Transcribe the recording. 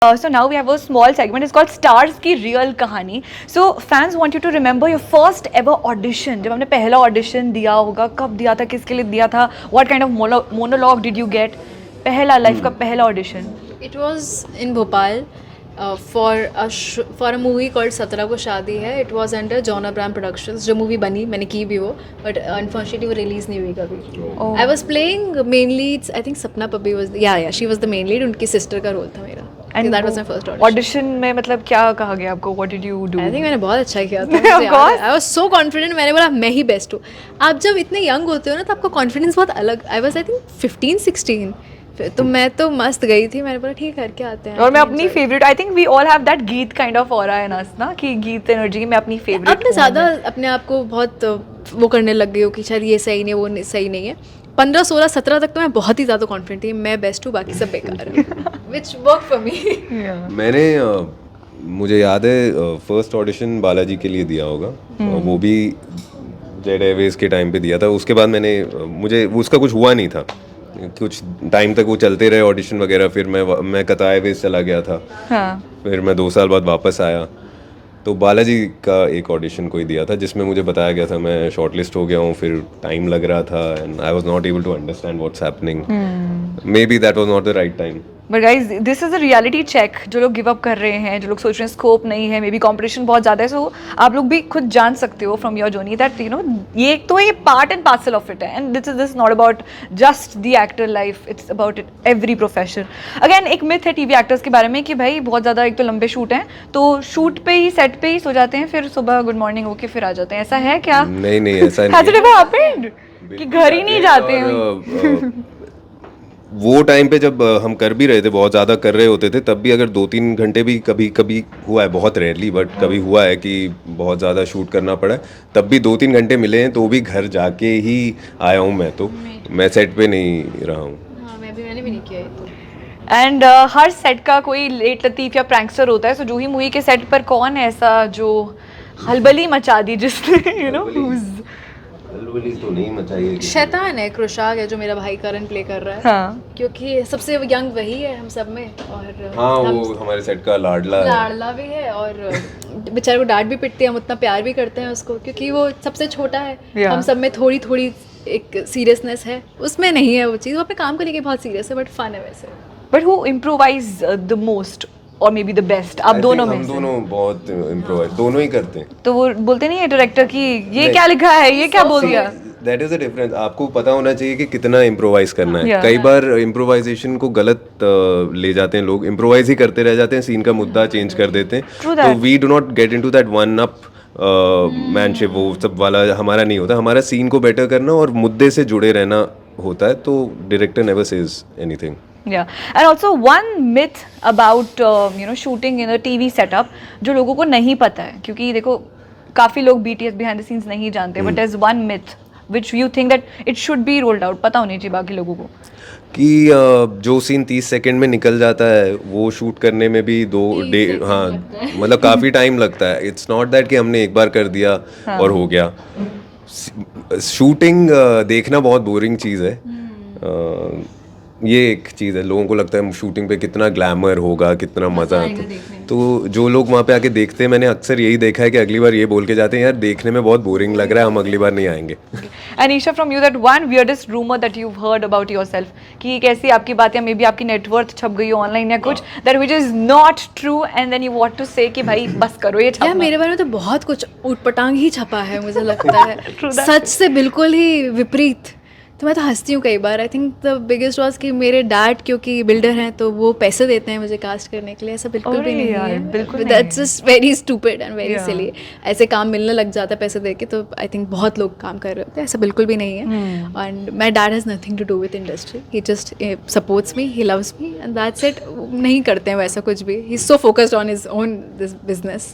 So now we have a small segment. It's called Stars की real कहानी. So fans want you to remember your first ever audition. जब हमने पहला audition दिया होगा, कब दिया था, किसके लिए दिया था? What kind of monologue did you get? पहला life का पहला audition. It was in Bhopal for a movie called 17 को शादी है. It was under John Abraham Productions. जो movie बनी मैंने की भी वो, but unfortunately वो release नहीं हुई कभी. Oh. I was playing mainly, I think Sapna Pabbi was, she was the main lead. उनकी sister का role था मेरा. And that was my first audition. Audition में मतलब क्या कहा गया आपको? What did you do? I think मैंने बहुत अच्छा किया था. Of course. I was so confident. मैंने बोला मैं ही बेस्ट हूँ. आप जब इतने यंग होते हो ना तो आपका कॉन्फिडेंस बहुत अलग. I was I think 15-16. तो मैं तो मस्त गई थी. मैंने बोला ठीक करके आते हैं. और मैं अपनी favourite, I think we all have that Geet kind of aura in us ना, कि गीत एनर्जी मैं अपनी फेवरेट. अब मैं ज़्यादा अपने आप को बहुत वो करने लग गई हूँ कि शायद ये सही नहीं, वो सही नहीं है. 15, 16, 17 तक तो मैं बहुत ही ज़्यादा कॉन्फिडेंट थी. मैं बेस्ट हूँ, बाकी सब बेकार है. Which work for me. मैंने मुझे याद है फर्स्ट ऑडिशन बालाजी के लिए दिया होगा. वो भी जेड एयरवेज के टाइम पे दिया था. उसके बाद मुझे उसका कुछ हुआ नहीं था. कुछ टाइम तक वो चलते रहे ऑडिशन वगैरह. फिर मैं कथा एयरवेज चला गया था. फिर मैं 2 साल बाद वापस आया तो बालाजी का एक ऑडिशन कोई दिया था जिसमें मुझे बताया गया था मैं शॉर्टलिस्ट हो गया हूँ. फिर टाइम लग रहा था and I was not able to understand what's happening. Maybe that was not the right time. But guys this is a reality check. जो लोग गिव अप कर रहे हैं, जो लोग सोच रहे हैं स्कोप नहीं है, मे बी कॉम्पिटिशन बहुत ज़्यादा है, सो आप लोग भी खुद जान सकते हो from your journey that you know ये तो ये part and parcel of it है. And this not about just the actor life, it's about it every profession. Again एक मिथ है टीवी एक्टर्स के बारे में कि भाई बहुत ज़्यादा एक तो लंबे शूट हैं तो शूट पे ही सेट पे ही सो जाते हैं, फिर सुबह गुड मॉर्निंग होके फिर आ जाते हैं. ऐसा है क्या? नहीं ऐसा नहीं. Has it ever happened कि घर ही नहीं जाते हैं? वो टाइम पे जब हम कर भी रहे थे, बहुत ज़्यादा कर रहे होते थे, तब भी अगर 2-3 घंटे भी कभी हुआ है, बहुत रेयरली बट कभी हुआ है कि बहुत ज़्यादा शूट करना पड़ा है, तब भी 2-3 घंटे मिले हैं तो भी घर जाके ही आया हूँ. मैं सेट पे नहीं रहा हूँ. मैंने भी नहीं किया तो. एंड हर सेट का कोई लेट लतीफ़ या प्रैंकस्टर होता है. सो जूही मूवी के सेट पर कौन है ऐसा जो हलबली मचा दी जिसने यू नो हलबली तो नहीं मचाई है. शैतान है, क्रोशाग है जो मेरा भाई करण प्ले कर रहा है. हाँ. क्योंकि सबसे यंग वही है हम सब में. और हाँ वो हमारे सेट का लाडला भी है और बेचारे को डांट भी पिटते हैं, हम उतना प्यार भी करते हैं उसको क्योंकि वो सबसे छोटा है. हम सब में थोड़ी थोड़ी एक सीरियसनेस है, उसमें नहीं है वो चीज़. वो अपने काम को लेके बहुत सीरियस है बट फन है वैसे. But who improvise the most और मे बी द बेस्ट? आप दोनों में? हम दोनों बहुत इम्प्रोवाइज दोनों ही करते हैं. तो वो बोलते नहीं है डायरेक्टर कि ये क्या लिखा है, ये क्या बोल दिया? That is the difference. आपको पता होना चाहिए कि कितना इम्प्रोवाइज करना है. Yeah. कई बार इम्प्रोवाइजेशन को गलत ले जाते हैं लोग. इम्प्रोवाइज ही करते रह जाते हैं, सीन का मुद्दा चेंज कर देते हैं. तो we do not get into that one upmanship. वो सब वाला हमारा नहीं होता. हमारा सीन को बेटर करना और मुद्दे से जुड़े रहना होता है. तो director never says anything. Yeah, and also one myth about you know shooting in a TV setup जो लोगों को नहीं पता है, क्योंकि देखो काफ़ी लोग BTS behind the scenes नहीं जानते, but there's one myth which you think that it should be rolled out. पता होनी चाहिए बाकी लोगों को कि जो सीन 30 सेकंड में निकल जाता है वो शूट करने में भी 2 डे हाँ मतलब काफ़ी टाइम लगता है. इट्स नॉट दैट कि हमने एक बार कर दिया और हो गया. शूटिंग देखना बहुत बोरिंग चीज़ है. ये एक चीज़ है. लोगों को लगता है शूटिंग पे कितना ग्लैमर होगा, कितना मज़ा आता है. तो जो लोग वहाँ पे आके देखते हैं, मैंने अक्सर यही देखा है कि अगली बार ये बोल के जाते हैं यार देखने में बहुत बोरिंग लग रहा है, हम अगली बार नहीं आएंगे. Anisha, from you that one weirdest rumour that you heard about yourself, कि कैसी आपकी बातें मे बी आपकी नेटवर्थ छप गई हो ऑनलाइन या कुछ, that which is not true and then you want to say कि भाई बस करो ये छपना. यार मेरे बारे में तो बहुत कुछ ऊटपटांग ही छपा है मुझे लगता है. सच से बिल्कुल ही विपरीत. तो मैं तो हंसती हूँ कई बार. I think the biggest was कि मेरे डैड क्योंकि बिल्डर हैं तो वो पैसे देते हैं मुझे कास्ट करने के लिए. ऐसा बिल्कुल भी नहीं है. बिल्कुल that's just very stupid and very silly. ऐसे काम मिलने लग जाता है पैसे दे के, तो आई थिंक बहुत लोग काम कर रहे होते हैं. ऐसा बिल्कुल भी नहीं है. And my dad has nothing to do with industry. He just supports me, he loves me and that's it. नहीं करते हैं वैसा कुछ भी. He is so focused on his own this business.